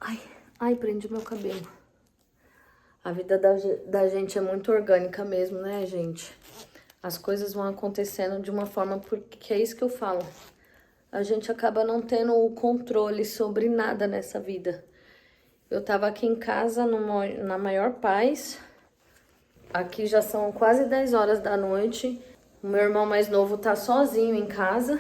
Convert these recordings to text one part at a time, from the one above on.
Ai, ai, prendi meu cabelo. A vida da gente é muito orgânica mesmo, né, gente? As coisas vão acontecendo de uma forma, porque é isso que eu falo. A gente acaba não tendo o controle sobre nada nessa vida. Eu tava aqui em casa na maior paz. Aqui já são quase 10 horas da noite. O meu irmão mais novo tá sozinho em casa,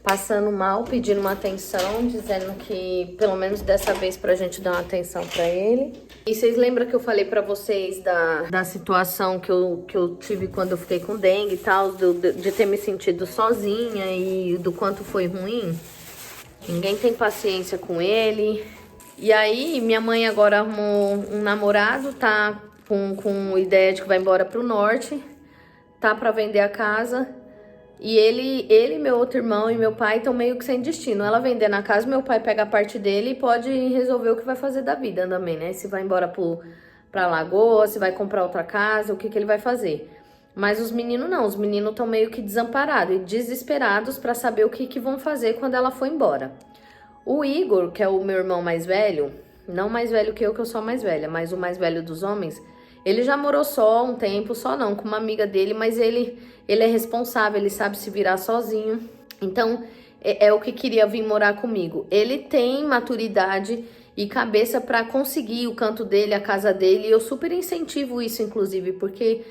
passando mal, pedindo uma atenção, dizendo que pelo menos dessa vez pra gente dar uma atenção pra ele. E vocês lembram que eu falei pra vocês da situação que eu tive quando eu fiquei com dengue e tal, de ter me sentido sozinha e do quanto foi ruim? Ninguém tem paciência com ele. E aí, minha mãe agora arrumou um namorado, tá com ideia de que vai embora pro norte, tá pra vender a casa. E ele, meu outro irmão e meu pai estão meio que sem destino. Ela vendendo a casa, meu pai pega a parte dele e pode resolver o que vai fazer da vida também, né? Se vai embora pra Lagoa, se vai comprar outra casa, o que ele vai fazer. Mas os meninos não, os meninos estão meio que desamparados e desesperados pra saber o que vão fazer quando ela for embora. O Igor, que é o meu irmão mais velho, não mais velho que eu sou a mais velha, mas o mais velho dos homens, ele já morou só um tempo, só não, com uma amiga dele, mas ele é responsável, ele sabe se virar sozinho. Então, é o que queria vir morar comigo. Ele tem maturidade e cabeça para conseguir o canto dele, a casa dele, e eu super incentivo isso, inclusive, porque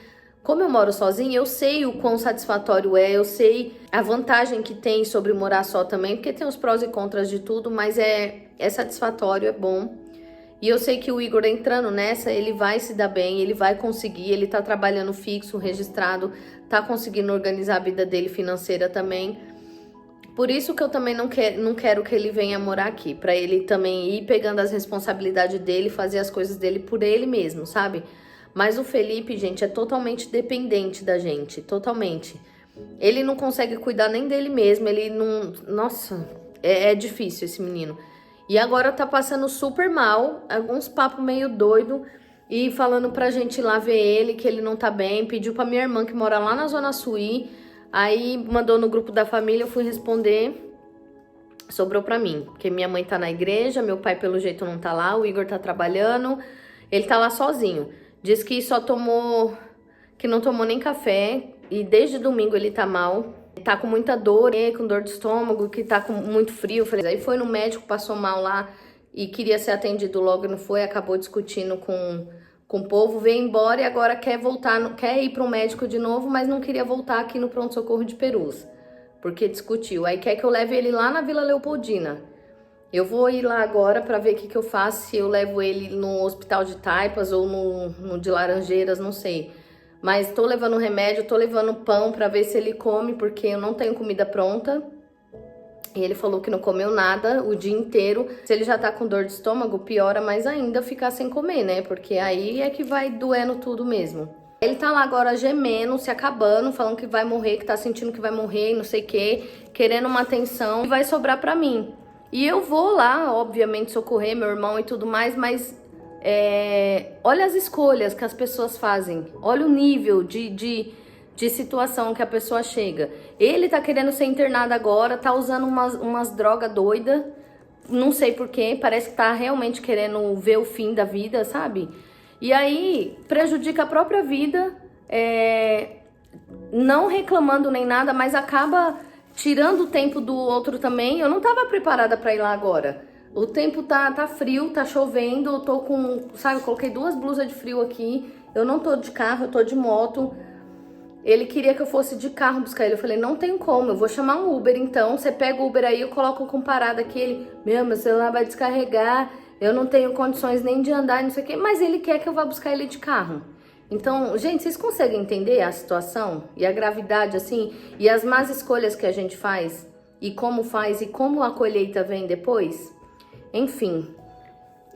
como eu moro sozinha, eu sei o quão satisfatório é, eu sei a vantagem que tem sobre morar só também, porque tem os prós e contras de tudo, mas é satisfatório, é bom. E eu sei que o Igor entrando nessa, ele vai se dar bem, ele vai conseguir, ele tá trabalhando fixo, registrado, tá conseguindo organizar a vida dele financeira também. Por isso que eu também não quero que ele venha morar aqui, pra ele também ir pegando as responsabilidades dele, fazer as coisas dele por ele mesmo, sabe? Mas o Felipe, gente, é totalmente dependente da gente, totalmente. Ele não consegue cuidar nem dele mesmo, ele não... Nossa, é difícil esse menino. E agora tá passando super mal, alguns papos meio doido e falando pra gente ir lá ver ele, que ele não tá bem. Pediu pra minha irmã que mora lá na Zona Sul ir, aí mandou no grupo da família, eu fui responder, sobrou pra mim. Porque minha mãe tá na igreja, meu pai pelo jeito não tá lá, o Igor tá trabalhando, ele tá lá sozinho. Diz que que não tomou nem café e desde domingo ele tá mal. Tá com muita dor, com dor de estômago, que tá com muito frio. Aí foi no médico, passou mal lá e queria ser atendido logo, não foi, acabou discutindo com o povo, veio embora e agora quer voltar, quer ir para um médico de novo, mas não queria voltar aqui no pronto-socorro de Perus, porque discutiu. Aí quer que eu leve ele lá na Vila Leopoldina. Eu vou ir lá agora para ver o que eu faço, se eu levo ele no hospital de Taipas ou no de Laranjeiras, não sei. Mas tô levando remédio, tô levando pão pra ver se ele come, porque eu não tenho comida pronta. E ele falou que não comeu nada o dia inteiro. Se ele já tá com dor de estômago, piora mais ainda ficar sem comer, né? Porque aí é que vai doendo tudo mesmo. Ele tá lá agora gemendo, se acabando, falando que vai morrer, que tá sentindo que vai morrer, não sei o quê, querendo uma atenção, e vai sobrar pra mim. E eu vou lá, obviamente, socorrer meu irmão e tudo mais, mas... olha as escolhas que as pessoas fazem, olha o nível de situação que a pessoa chega. Ele tá querendo ser internado agora, tá usando umas drogas doidas, não sei porquê, parece que tá realmente querendo ver o fim da vida, sabe? E aí prejudica a própria vida, não reclamando nem nada, mas acaba tirando o tempo do outro também. Eu não tava preparada pra ir lá agora. O tempo tá frio, tá chovendo, eu tô sabe, eu coloquei 2 blusas de frio aqui, eu não tô de carro, eu tô de moto. Ele queria que eu fosse de carro buscar ele, eu falei, não tem como, eu vou chamar um Uber então, você pega o Uber aí, eu coloco com parada aqui, ele, meu celular vai descarregar, eu não tenho condições nem de andar, não sei o quê, mas ele quer que eu vá buscar ele de carro. Então, gente, vocês conseguem entender a situação e a gravidade, assim, e as más escolhas que a gente faz, e como a colheita vem depois? Enfim,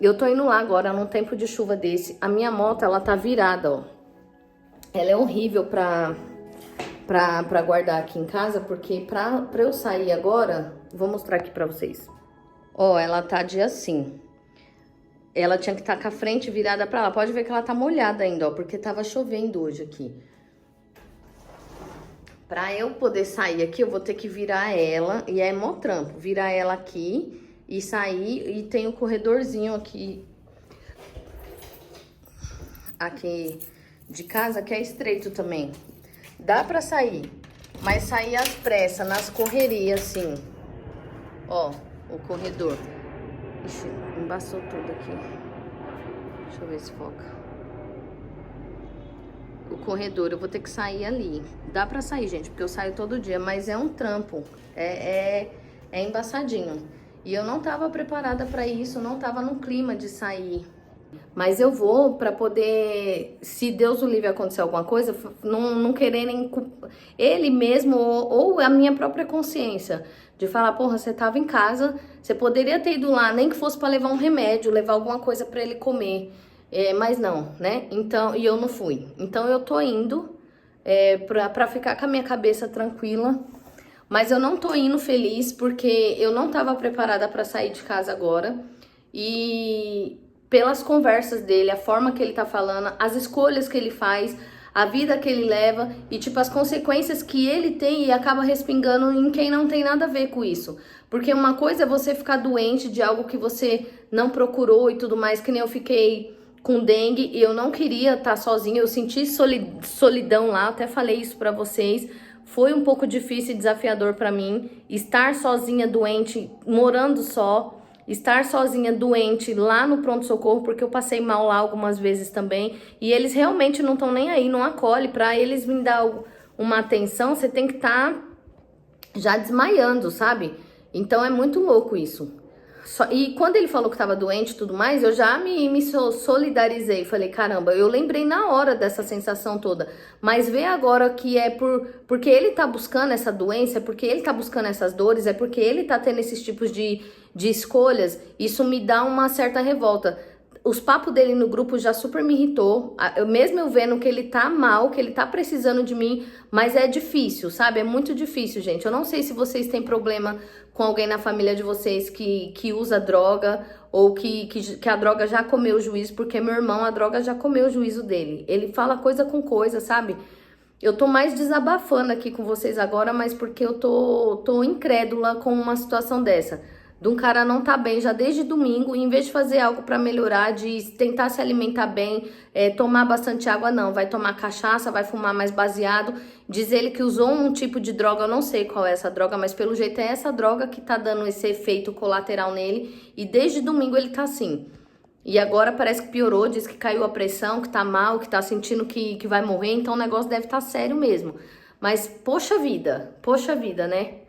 eu tô indo lá agora num tempo de chuva desse. A minha moto, ela tá virada, ó. Ela é horrível pra guardar aqui em casa, porque pra eu sair agora, vou mostrar aqui pra vocês. Ó, ela tá de assim. Ela tinha que estar com a frente virada pra lá. Pode ver que ela tá molhada ainda, ó, porque tava chovendo hoje aqui. Pra eu poder sair aqui, eu vou ter que virar ela, e é mó trampo, virar ela aqui, e sair. E tem o corredorzinho aqui de casa, que é estreito também. Dá pra sair, mas sair às pressas, nas correrias, assim. Ó, o corredor. Ixi, embaçou tudo aqui. Deixa eu ver se foca. O corredor, eu vou ter que sair ali. Dá pra sair, gente, porque eu saio todo dia, mas é um trampo. É embaçadinho. E eu não tava preparada pra isso, não tava no clima de sair. Mas eu vou pra poder, se Deus o livre acontecer alguma coisa, não querer nem ele mesmo ou a minha própria consciência. De falar, porra, você tava em casa, você poderia ter ido lá, nem que fosse pra levar um remédio, levar alguma coisa pra ele comer. Mas não, né? Então, e eu não fui. Então eu tô indo pra ficar com a minha cabeça tranquila. Mas eu não tô indo feliz porque eu não tava preparada pra sair de casa agora. E pelas conversas dele, a forma que ele tá falando, as escolhas que ele faz, a vida que ele leva e tipo as consequências que ele tem e acaba respingando em quem não tem nada a ver com isso. Porque uma coisa é você ficar doente de algo que você não procurou e tudo mais, que nem eu fiquei com dengue e eu não queria estar sozinha, eu senti solidão lá, até falei isso pra vocês. Foi um pouco difícil e desafiador pra mim estar sozinha, doente, morando só. Estar sozinha, doente, lá no pronto-socorro, porque eu passei mal lá algumas vezes também. E eles realmente não estão nem aí, não acolhem. Pra eles me dar uma atenção, você tem que estar já desmaiando, sabe? Então é muito louco isso. E quando ele falou que tava doente e tudo mais, eu já me solidarizei. Falei, caramba, eu lembrei na hora dessa sensação toda. Mas ver agora que é porque ele tá buscando essa doença, é porque ele tá buscando essas dores, é porque ele tá tendo esses tipos de escolhas, isso me dá uma certa revolta. Os papos dele no grupo já super me irritou, mesmo eu vendo que ele tá mal, que ele tá precisando de mim, mas é difícil, sabe? É muito difícil, gente. Eu não sei se vocês têm problema com alguém na família de vocês que usa droga ou que a droga já comeu o juízo, porque meu irmão, a droga já comeu o juízo dele. Ele fala coisa com coisa, sabe? Eu tô mais desabafando aqui com vocês agora, mas porque eu tô incrédula com uma situação dessa. De um cara não tá bem já desde domingo, e em vez de fazer algo pra melhorar, de tentar se alimentar bem, tomar bastante água, não. Vai tomar cachaça, vai fumar mais baseado. Diz ele que usou um tipo de droga, eu não sei qual é essa droga, mas pelo jeito é essa droga que tá dando esse efeito colateral nele. E desde domingo ele tá assim. E agora parece que piorou, diz que caiu a pressão, que tá mal, que tá sentindo que vai morrer. Então o negócio deve estar sério mesmo. Mas poxa vida, né?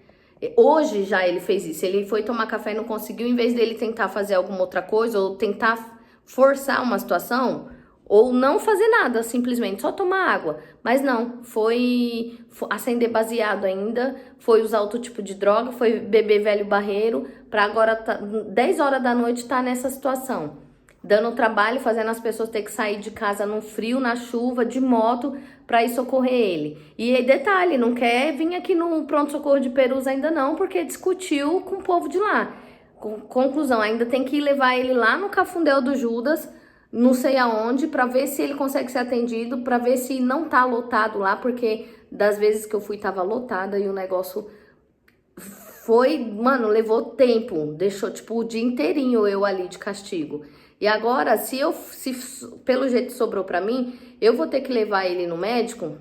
Hoje já ele fez isso, ele foi tomar café e não conseguiu, em vez dele tentar fazer alguma outra coisa, ou tentar forçar uma situação, ou não fazer nada, simplesmente só tomar água. Mas não, foi acender baseado ainda, foi usar outro tipo de droga, foi beber velho barreiro, pra agora 10 horas da noite tá nessa situação. Dando trabalho, fazendo as pessoas ter que sair de casa no frio, na chuva, de moto, pra ir socorrer ele. E detalhe, não quer vir aqui no pronto-socorro de Perus ainda não, porque discutiu com o povo de lá. Conclusão, ainda tem que levar ele lá no Cafundel do Judas, não sei aonde, pra ver se ele consegue ser atendido, pra ver se não tá lotado lá, porque das vezes que eu fui tava lotada e o negócio foi, mano, levou tempo, deixou tipo o dia inteirinho eu ali de castigo. E agora, se pelo jeito sobrou pra mim, eu vou ter que levar ele no médico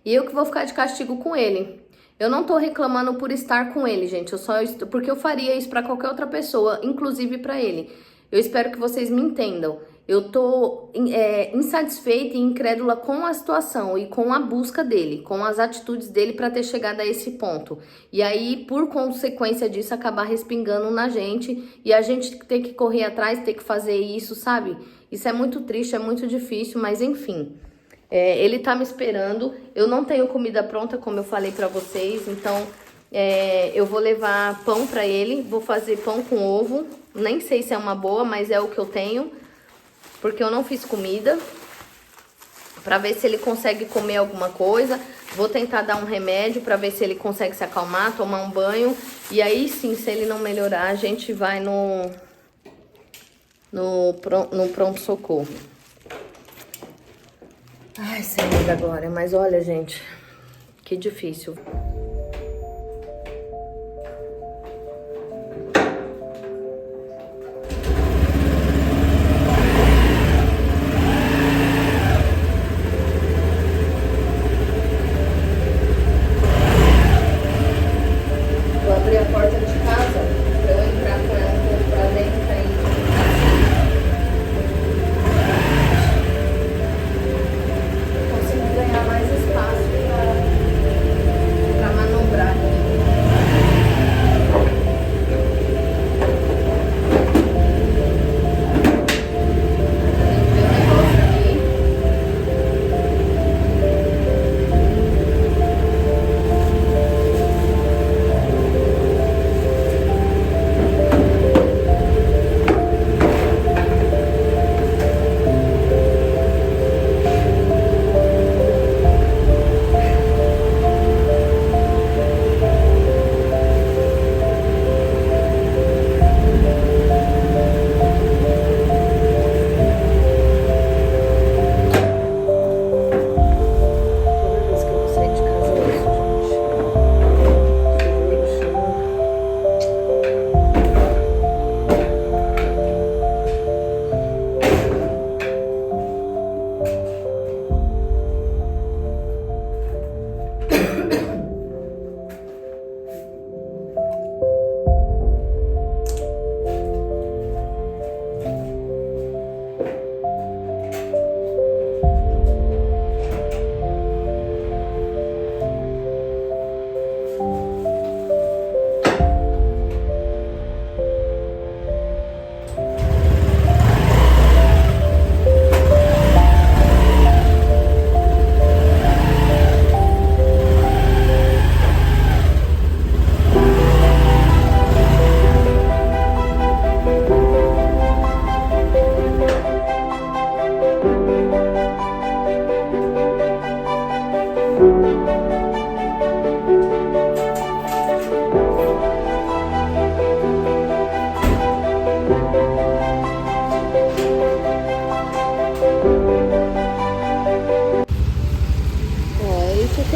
e eu que vou ficar de castigo com ele. Eu não tô reclamando por estar com ele, gente, porque eu faria isso pra qualquer outra pessoa, inclusive pra ele. Eu espero que vocês me entendam. Eu tô insatisfeita e incrédula com a situação e com a busca dele, com as atitudes dele para ter chegado a esse ponto. E aí, por consequência disso, acabar respingando na gente e a gente ter que correr atrás, ter que fazer isso, sabe? Isso é muito triste, é muito difícil, mas enfim. Ele tá me esperando. Eu não tenho comida pronta, como eu falei pra vocês, então eu vou levar pão pra ele. Vou fazer pão com ovo. Nem sei se é uma boa, mas é o que eu tenho. Porque eu não fiz comida, pra ver se ele consegue comer alguma coisa. Vou tentar dar um remédio pra ver se ele consegue se acalmar, tomar um banho. E aí sim, se ele não melhorar, a gente vai no pronto-socorro. Ai, Senhor da glória, mas olha, gente, que difícil.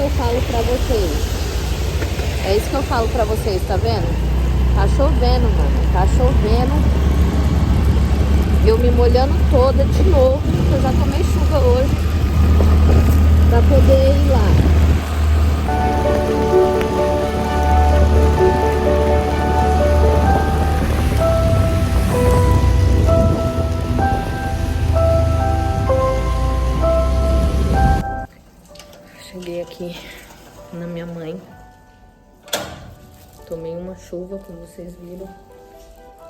eu falo pra vocês. É isso que eu falo pra vocês, tá vendo? Tá chovendo, mano. Tá chovendo. Eu me molhando toda de novo, porque eu já tomei chuva hoje. Pra poder ir lá. Cheguei aqui na minha mãe. Tomei uma chuva, como vocês viram.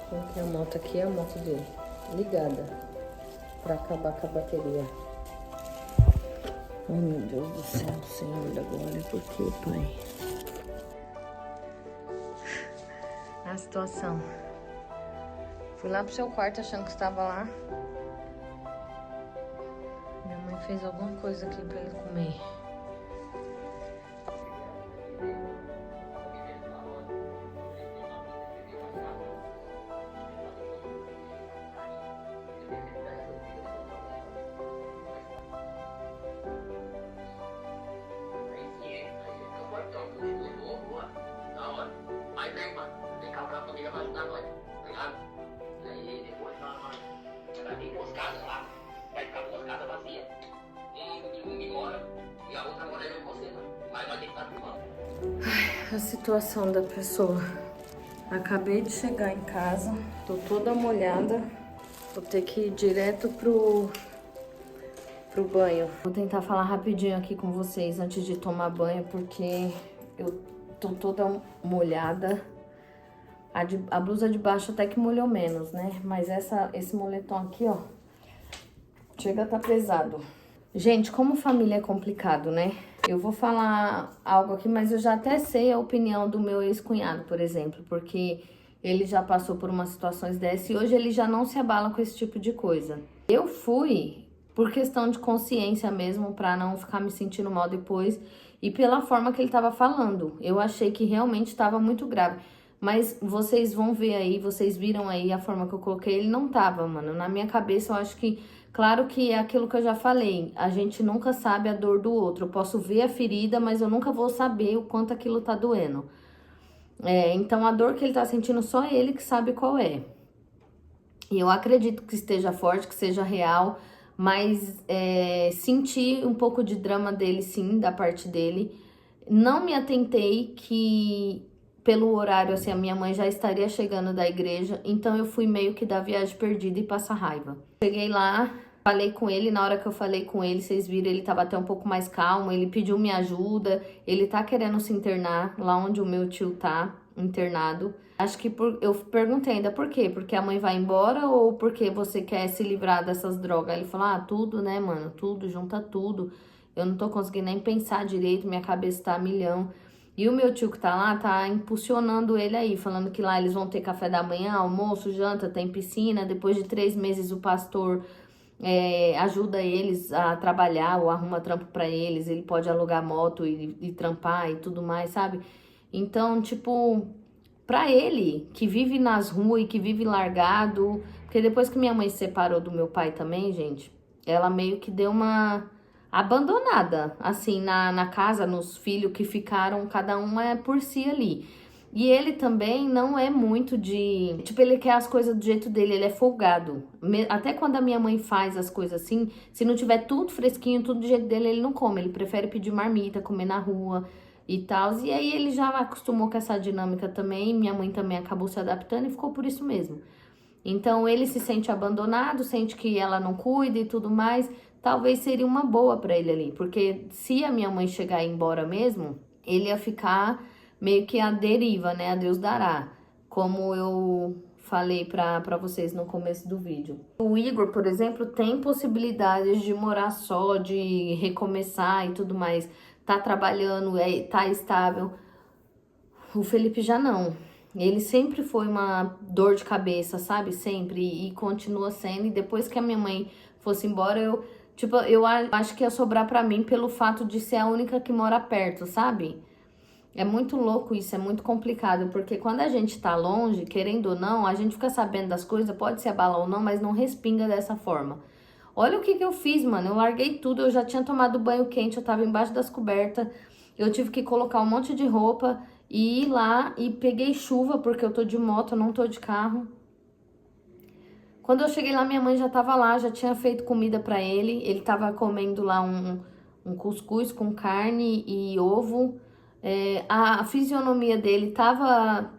Coloquei a moto aqui, a moto dele ligada pra acabar com a bateria. Oh, meu Deus do céu, Senhor da glória, por que, Pai? A situação. Fui lá pro seu quarto achando que estava lá. Minha mãe fez alguma coisa aqui pra ele comer. A situação da pessoa. Acabei de chegar em casa, tô toda molhada, vou ter que ir direto pro banho. Vou tentar falar rapidinho aqui com vocês antes de tomar banho, porque eu tô toda molhada. A blusa de baixo até que molhou menos, né? Mas esse moletom aqui, ó, chega a tá pesado. Gente, como família é complicado, né? Eu vou falar algo aqui, mas eu já até sei a opinião do meu ex-cunhado, por exemplo, porque ele já passou por umas situações dessas e hoje ele já não se abala com esse tipo de coisa. Eu fui por questão de consciência mesmo, pra não ficar me sentindo mal depois e pela forma que ele tava falando. Eu achei que realmente tava muito grave. Mas vocês vão ver aí, vocês viram aí a forma que eu coloquei, ele não tava, mano. Na minha cabeça eu acho que, claro que é aquilo que eu já falei, a gente nunca sabe a dor do outro. Eu posso ver a ferida, mas eu nunca vou saber o quanto aquilo tá doendo. Então a dor que ele tá sentindo, só ele que sabe qual é. E eu acredito que esteja forte, que seja real, mas senti um pouco de drama dele sim, da parte dele. Não me atentei que pelo horário, assim, a minha mãe já estaria chegando da igreja, então eu fui meio que da viagem perdida e passar raiva. Cheguei lá, falei com ele, na hora que eu falei com ele, vocês viram, ele tava até um pouco mais calmo, ele pediu minha ajuda, ele tá querendo se internar lá onde o meu tio tá internado. Acho que eu perguntei ainda por quê? Porque a mãe vai embora ou porque você quer se livrar dessas drogas? Ele falou, tudo, né, mano, tudo, junta tudo. Eu não tô conseguindo nem pensar direito, minha cabeça tá a milhão. E o meu tio que tá lá, tá impulsionando ele aí, falando que lá eles vão ter café da manhã, almoço, janta, tem piscina. Depois de 3 meses o pastor ajuda eles a trabalhar ou arruma trampo pra eles. Ele pode alugar moto e trampar e tudo mais, sabe? Então, tipo, pra ele, que vive nas ruas e que vive largado... Porque depois que minha mãe se separou do meu pai também, gente, ela meio que deu uma... abandonada, assim, na casa, nos filhos que ficaram, cada um é por si ali. E ele também não é muito de... Tipo, ele quer as coisas do jeito dele, ele é folgado. Até quando a minha mãe faz as coisas assim, se não tiver tudo fresquinho, tudo do jeito dele, ele não come. Ele prefere pedir marmita, comer na rua e tal. E aí ele já acostumou com essa dinâmica também. Minha mãe também acabou se adaptando e ficou por isso mesmo. Então ele se sente abandonado, sente que ela não cuida e tudo mais... Talvez seria uma boa pra ele ali, porque se a minha mãe chegar e ir embora mesmo, ele ia ficar meio que à deriva, né? A Deus dará, como eu falei pra vocês no começo do vídeo. O Igor, por exemplo, tem possibilidades de morar só, de recomeçar e tudo mais. Tá trabalhando, tá estável. O Felipe já não. Ele sempre foi uma dor de cabeça, sabe? Sempre, e continua sendo. E depois que a minha mãe fosse embora, eu acho que ia sobrar pra mim pelo fato de ser a única que mora perto, sabe? É muito louco isso, é muito complicado, porque quando a gente tá longe, querendo ou não, a gente fica sabendo das coisas, pode se abalar ou não, mas não respinga dessa forma. Olha o que eu fiz, mano, eu larguei tudo, eu já tinha tomado banho quente, eu tava embaixo das cobertas, eu tive que colocar um monte de roupa e ir lá e peguei chuva, porque eu tô de moto, eu não tô de carro. Quando eu cheguei lá, minha mãe já tava lá, já tinha feito comida pra ele. Ele tava comendo lá um cuscuz com carne e ovo. A fisionomia dele tava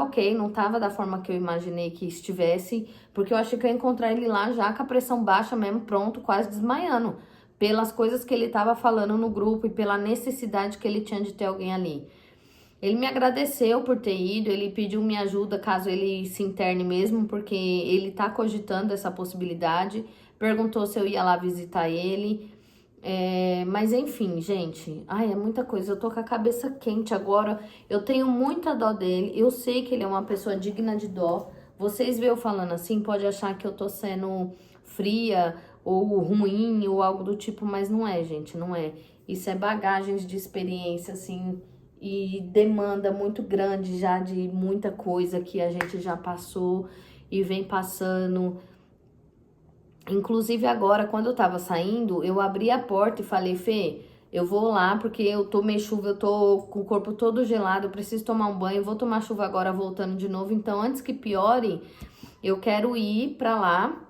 ok, não tava da forma que eu imaginei que estivesse, porque eu achei que eu ia encontrar ele lá já com a pressão baixa mesmo, pronto, quase desmaiando, pelas coisas que ele tava falando no grupo e pela necessidade que ele tinha de ter alguém ali. Ele me agradeceu por ter ido, ele pediu minha ajuda caso ele se interne mesmo, porque ele tá cogitando essa possibilidade. Perguntou se eu ia lá visitar ele. Mas enfim, gente. Ai, é muita coisa. Eu tô com a cabeça quente agora. Eu tenho muita dó dele. Eu sei que ele é uma pessoa digna de dó. Vocês veem eu falando assim, pode achar que eu tô sendo fria ou ruim ou algo do tipo, mas não é, gente, não é. Isso é bagagens de experiência, assim, e demanda muito grande já de muita coisa que a gente já passou e vem passando. Inclusive agora, quando eu tava saindo, eu abri a porta e falei, Fê, eu vou lá porque eu tô meio chuva, eu tô com o corpo todo gelado, eu preciso tomar um banho, vou tomar chuva agora voltando de novo. Então, antes que piore, eu quero ir pra lá,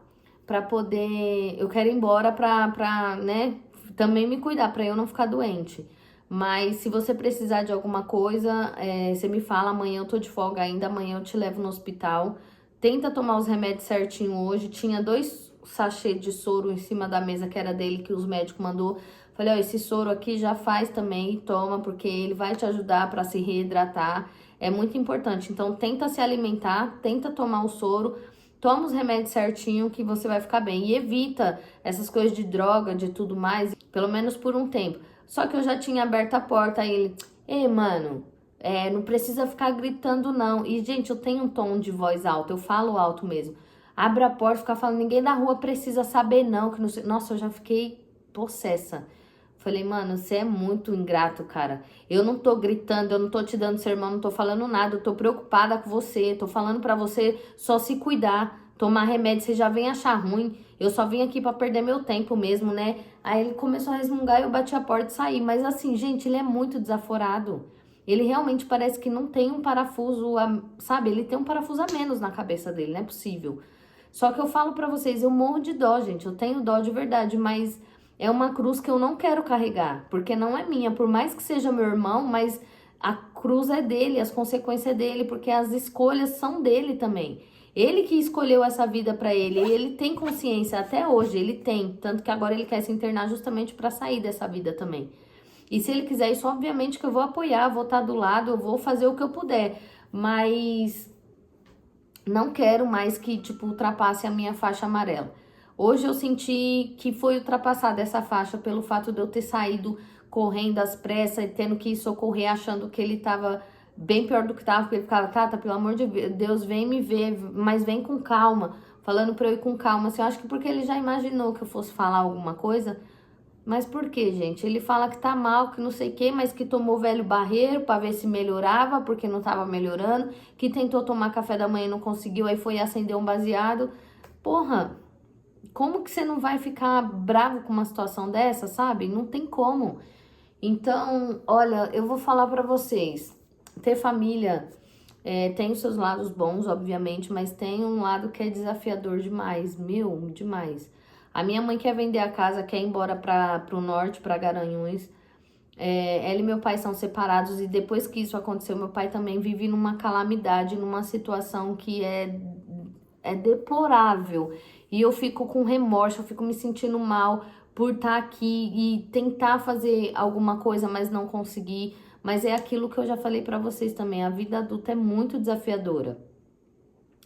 pra poder, eu quero ir embora pra, né, também me cuidar, pra eu não ficar doente. Mas se você precisar de alguma coisa, você me fala, amanhã eu tô de folga ainda, amanhã eu te levo no hospital. Tenta tomar os remédios certinho hoje. Tinha 2 sachês de soro em cima da mesa que era dele, que os médicos mandou. Falei, ó, esse soro aqui já faz também, toma, porque ele vai te ajudar para se reidratar. É muito importante. Então, tenta se alimentar, tenta tomar o soro, toma os remédios certinho que você vai ficar bem. E evita essas coisas de droga, de tudo mais, pelo menos por um tempo. Só que eu já tinha aberto a porta, aí ele, ei, mano, não precisa ficar gritando, não. E, gente, eu tenho um tom de voz alto, eu falo alto mesmo. Abre a porta, fica falando, ninguém da rua precisa saber, não. Que não sei... Nossa, eu já fiquei possessa. Falei, mano, você é muito ingrato, cara. Eu não tô gritando, eu não tô te dando sermão, não tô falando nada, eu tô preocupada com você. Tô falando pra você só se cuidar, tomar remédio, você já vem achar ruim. Eu só vim aqui pra perder meu tempo mesmo, né? Aí ele começou a resmungar e eu bati a porta e saí. Mas assim, gente, ele é muito desaforado. Ele realmente parece que não tem um parafuso, sabe? Ele tem um parafuso a menos na cabeça dele, não é possível. Só que eu falo pra vocês, eu morro de dó, gente. Eu tenho dó de verdade, mas é uma cruz que eu não quero carregar, porque não é minha. Por mais que seja meu irmão, mas a cruz é dele, as consequências é dele, porque as escolhas são dele também. Ele que escolheu essa vida pra ele, e ele tem consciência até hoje, ele tem, tanto que agora ele quer se internar justamente pra sair dessa vida também. E se ele quiser isso, obviamente que eu vou apoiar, vou estar do lado, eu vou fazer o que eu puder, mas não quero mais que, tipo, ultrapasse a minha faixa amarela. Hoje eu senti que foi ultrapassada essa faixa pelo fato de eu ter saído correndo às pressas e tendo que socorrer, achando que ele tava bem pior do que tava, porque ele ficava, Tata, pelo amor de Deus, vem me ver, mas vem com calma, falando pra eu ir com calma, assim, eu acho que porque ele já imaginou que eu fosse falar alguma coisa. Mas por quê, gente? Ele fala que tá mal, que não sei o quê, mas que tomou velho barreiro pra ver se melhorava, porque não tava melhorando, que tentou tomar café da manhã e não conseguiu, aí foi acender um baseado. Porra, como que você não vai ficar bravo com uma situação dessa, sabe? Não tem como. Então, olha, eu vou falar pra vocês, ter família tem os seus lados bons, obviamente, mas tem um lado que é desafiador demais, meu, demais. A minha mãe quer vender a casa, quer ir embora pro norte, pra Garanhuns. Ela e meu pai são separados e depois que isso aconteceu, meu pai também vive numa calamidade, numa situação que é deplorável. E eu fico com remorso, eu fico me sentindo mal por estar aqui e tentar fazer alguma coisa, mas não conseguir. Mas é aquilo que eu já falei pra vocês também, a vida adulta é muito desafiadora.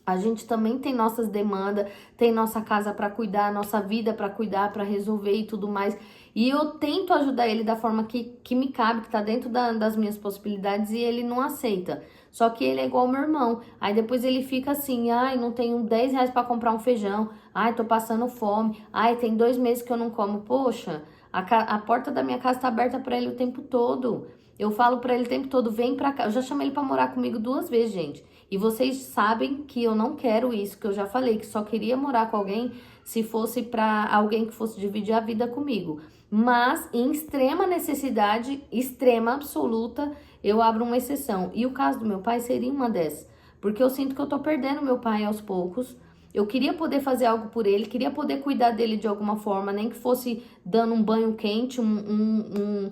A gente também tem nossas demandas, tem nossa casa para cuidar, nossa vida para cuidar, para resolver e tudo mais. E eu tento ajudar ele da forma que me cabe, que tá dentro das minhas possibilidades, e ele não aceita. Só que ele é igual ao meu irmão. Aí depois ele fica assim, ai, não tenho 10 reais para comprar um feijão. Ai, tô passando fome. Ai, tem 2 meses que eu não como. Poxa, a porta da minha casa tá aberta para ele o tempo todo. Eu falo pra ele o tempo todo, vem pra cá. Eu já chamei ele pra morar comigo 2 vezes, gente. E vocês sabem que eu não quero isso, que eu já falei, que só queria morar com alguém se fosse para alguém que fosse dividir a vida comigo. Mas em extrema necessidade, extrema, absoluta, eu abro uma exceção. E o caso do meu pai seria uma dessas. Porque eu sinto que eu tô perdendo meu pai aos poucos. Eu queria poder fazer algo por ele, queria poder cuidar dele de alguma forma, nem que fosse dando um banho quente, um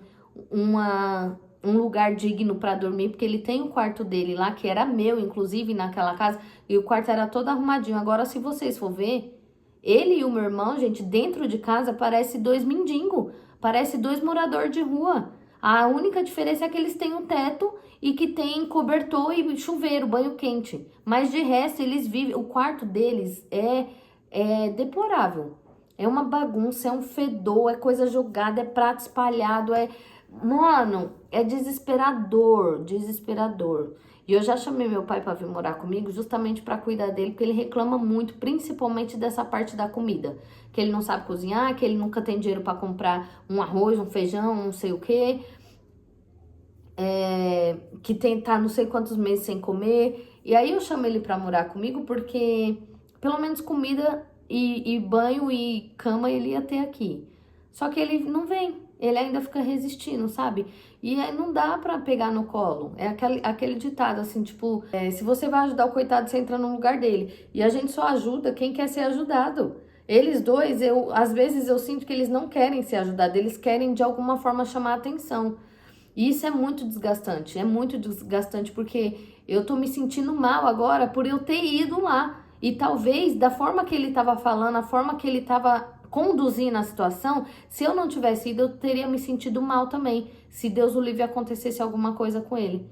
lugar digno para dormir, porque ele tem o quarto dele lá, que era meu, inclusive, naquela casa, e o quarto era todo arrumadinho. Agora, se vocês for ver, ele e o meu irmão, gente, dentro de casa, parece dois mendigos, parece dois moradores de rua. A única diferença é que eles têm um teto e que tem cobertor e chuveiro, banho quente. Mas de resto, eles vivem... O quarto deles é deplorável. É uma bagunça, é um fedor, é coisa jogada, é prato espalhado, Mano, é desesperador, desesperador. E eu já chamei meu pai pra vir morar comigo justamente pra cuidar dele, porque ele reclama muito, principalmente dessa parte da comida. Que ele não sabe cozinhar, que ele nunca tem dinheiro pra comprar um arroz, um feijão, não sei o quê. Que tá não sei quantos meses sem comer. E aí eu chamo ele pra morar comigo porque pelo menos comida e banho e cama ele ia ter aqui. Só que ele não vem, ele ainda fica resistindo, sabe? E aí não dá pra pegar no colo. É aquele ditado assim, tipo, se você vai ajudar o coitado, você entra no lugar dele. E a gente só ajuda quem quer ser ajudado. Eles dois, às vezes eu sinto que eles não querem ser ajudados, eles querem de alguma forma chamar a atenção. E isso é muito desgastante porque eu tô me sentindo mal agora por eu ter ido lá. E talvez da forma que ele tava falando, a forma que ele tava conduzindo a situação, se eu não tivesse ido, eu teria me sentido mal também, se Deus o livre acontecesse alguma coisa com ele.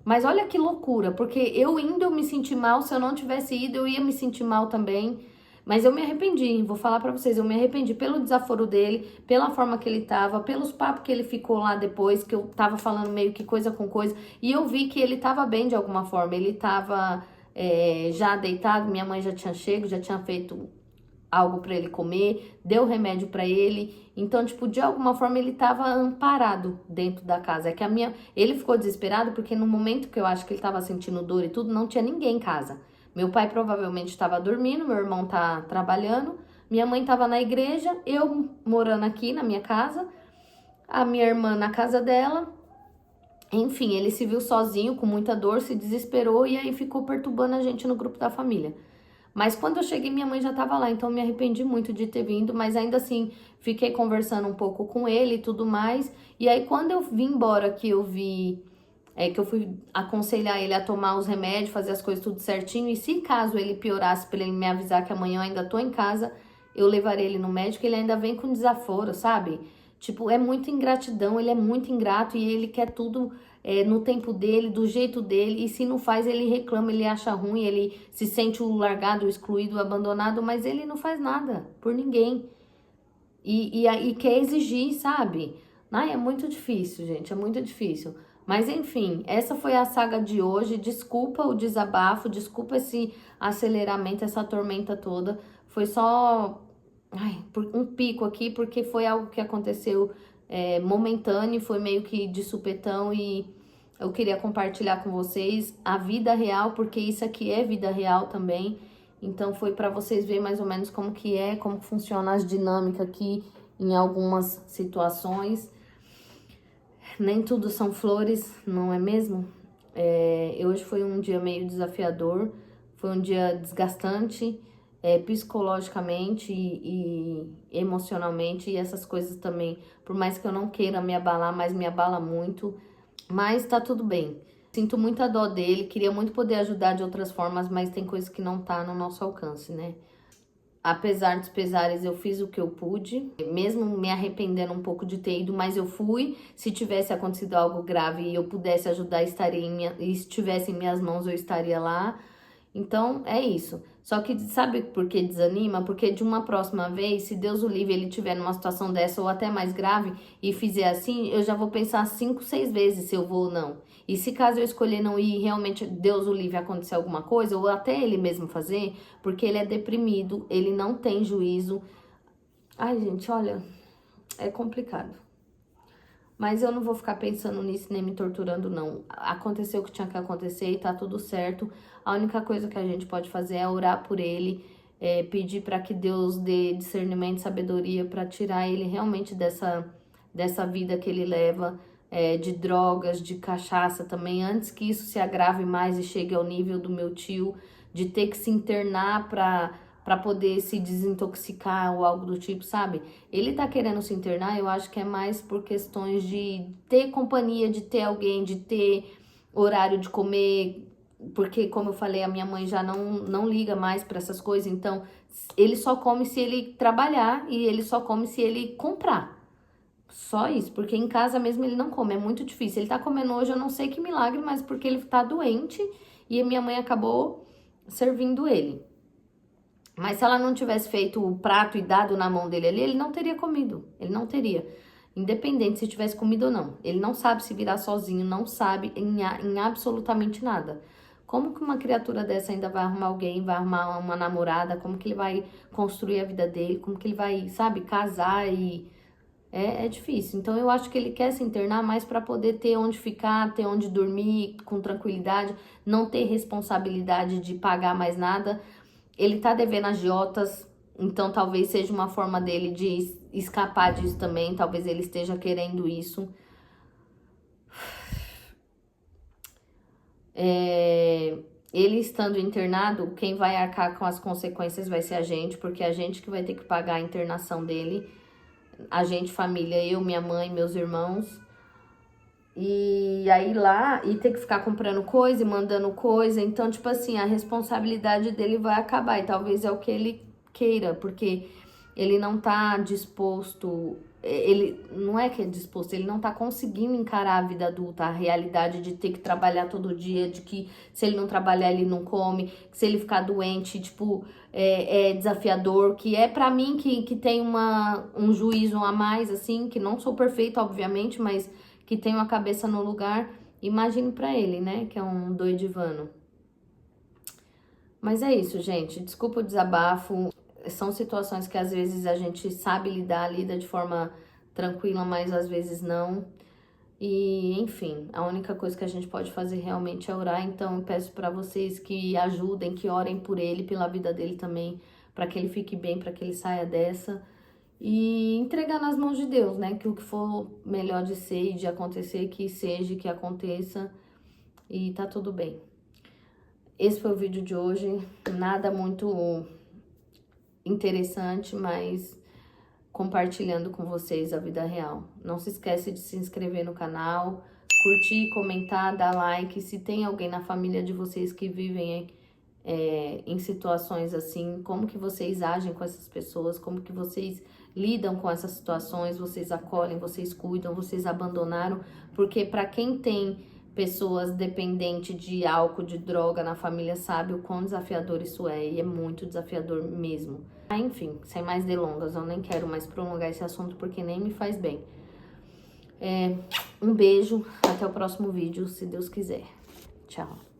Mas olha que loucura, porque eu indo eu me senti mal, se eu não tivesse ido eu ia me sentir mal também. Mas eu me arrependi, vou falar pra vocês, eu me arrependi pelo desaforo dele, pela forma que ele tava, pelos papos que ele ficou lá depois, que eu tava falando meio que coisa com coisa, e eu vi que ele tava bem de alguma forma, ele tava já deitado, minha mãe já tinha chego, já tinha feito algo pra ele comer, deu remédio pra ele, então, tipo, de alguma forma ele tava amparado dentro da casa. Ele ficou desesperado porque no momento que eu acho que ele tava sentindo dor e tudo, não tinha ninguém em casa. Meu pai provavelmente estava dormindo, meu irmão tá trabalhando, minha mãe tava na igreja, eu morando aqui na minha casa, a minha irmã na casa dela. Enfim, ele se viu sozinho, com muita dor, se desesperou e aí ficou perturbando a gente no grupo da família. Mas quando eu cheguei, minha mãe já tava lá, então me arrependi muito de ter vindo, mas ainda assim fiquei conversando um pouco com ele e tudo mais. E aí quando eu vim embora, que eu fui aconselhar ele a tomar os remédios, fazer as coisas tudo certinho, e se caso ele piorasse, pra ele me avisar que amanhã eu ainda tô em casa, eu levarei ele no médico, ele ainda vem com desaforo, sabe? Tipo, é muita ingratidão, ele é muito ingrato e ele quer tudo no tempo dele, do jeito dele, e se não faz, ele reclama, ele acha ruim, ele se sente o largado, o excluído, o abandonado, mas ele não faz nada por ninguém. E quer exigir, sabe? Ai, é muito difícil, gente, é muito difícil. Mas enfim, essa foi a saga de hoje. Desculpa o desabafo, desculpa esse aceleramento, essa tormenta toda. Foi só um pico aqui, porque foi algo que aconteceu momentâneo, foi meio que de supetão e eu queria compartilhar com vocês a vida real, porque isso aqui é vida real também. Então foi para vocês verem mais ou menos como que como funciona as dinâmicas aqui em algumas situações. Nem tudo são flores, não é mesmo? Hoje foi um dia meio desafiador, foi um dia desgastante, psicologicamente e emocionalmente, e essas coisas também, por mais que eu não queira me abalar, mas me abala muito, mas tá tudo bem. Sinto muita dó dele, queria muito poder ajudar de outras formas, mas tem coisas que não tá no nosso alcance, né? Apesar dos pesares, eu fiz o que eu pude, mesmo me arrependendo um pouco de ter ido, mas eu fui. Se tivesse acontecido algo grave e eu pudesse ajudar, e estivesse em minhas mãos, eu estaria lá. Então, é isso. Só que sabe por que desanima? Porque de uma próxima vez, se Deus o livre, ele tiver numa situação dessa ou até mais grave e fizer assim, eu já vou pensar 5, 6 vezes se eu vou ou não. E se caso eu escolher não ir, realmente Deus o livre acontecer alguma coisa, ou até ele mesmo fazer, porque ele é deprimido, ele não tem juízo. Ai, gente, olha, é complicado. Mas eu não vou ficar pensando nisso nem me torturando, não. Aconteceu o que tinha que acontecer e tá tudo certo. A única coisa que a gente pode fazer é orar por ele, pedir para que Deus dê discernimento e sabedoria para tirar ele realmente dessa vida que ele leva, de drogas, de cachaça também, antes que isso se agrave mais e chegue ao nível do meu tio, de ter que se internar para poder se desintoxicar ou algo do tipo, sabe? Ele tá querendo se internar, eu acho que é mais por questões de ter companhia, de ter alguém, de ter horário de comer, porque, como eu falei, a minha mãe já não liga mais para essas coisas, então ele só come se ele trabalhar e ele só come se ele comprar. Só isso, porque em casa mesmo ele não come, é muito difícil. Ele tá comendo hoje, eu não sei que milagre, mas porque ele tá doente e a minha mãe acabou servindo ele. Mas se ela não tivesse feito o prato e dado na mão dele ali, ele não teria comido. Ele não teria. Independente se tivesse comido ou não. Ele não sabe se virar sozinho, não sabe em absolutamente nada. Como que uma criatura dessa ainda vai arrumar alguém, vai arrumar uma namorada? Como que ele vai construir a vida dele? Como que ele vai, sabe, casar e... É difícil. Então, eu acho que ele quer se internar mais para poder ter onde ficar, ter onde dormir com tranquilidade, não ter responsabilidade de pagar mais nada. Ele tá devendo agiotas, então talvez seja uma forma dele de escapar disso também. Talvez ele esteja querendo isso. Ele estando internado, quem vai arcar com as consequências vai ser a gente, porque é a gente que vai ter que pagar a internação dele. A gente, família, eu, minha mãe, meus irmãos. E aí lá, e ter que ficar comprando coisa e mandando coisa. Então, tipo assim, a responsabilidade dele vai acabar. E talvez é o que ele queira, porque ele não tá disposto... Ele não é que é disposto, ele não tá conseguindo encarar a vida adulta, a realidade de ter que trabalhar todo dia, de que se ele não trabalhar ele não come, que se ele ficar doente, tipo, é desafiador, que é pra mim que tem um juízo a mais, assim, que não sou perfeita, obviamente, mas que tem uma cabeça no lugar. Imagine pra ele, né, que é um doidivano. Mas é isso, gente, desculpa o desabafo. São situações que às vezes a gente sabe lidar, lida de forma tranquila, mas às vezes não. E, enfim, a única coisa que a gente pode fazer realmente é orar. Então, eu peço para vocês que ajudem, que orem por ele, pela vida dele também, para que ele fique bem, para que ele saia dessa. E entregar nas mãos de Deus, né? Que o que for melhor de ser e de acontecer, que seja, que aconteça. E tá tudo bem. Esse foi o vídeo de hoje. Nada muito interessante, mas compartilhando com vocês a vida real. Não se esquece de se inscrever no canal, curtir, comentar, dar like. Se tem alguém na família de vocês que vivem em situações assim, como que vocês agem com essas pessoas, como que vocês lidam com essas situações, vocês acolhem, vocês cuidam, vocês abandonaram, porque para quem tem pessoas dependentes de álcool, de droga na família, sabe o quão desafiador isso é, e é muito desafiador mesmo. Enfim, sem mais delongas, eu nem quero mais prolongar esse assunto porque nem me faz bem. Um beijo, até o próximo vídeo, se Deus quiser. Tchau.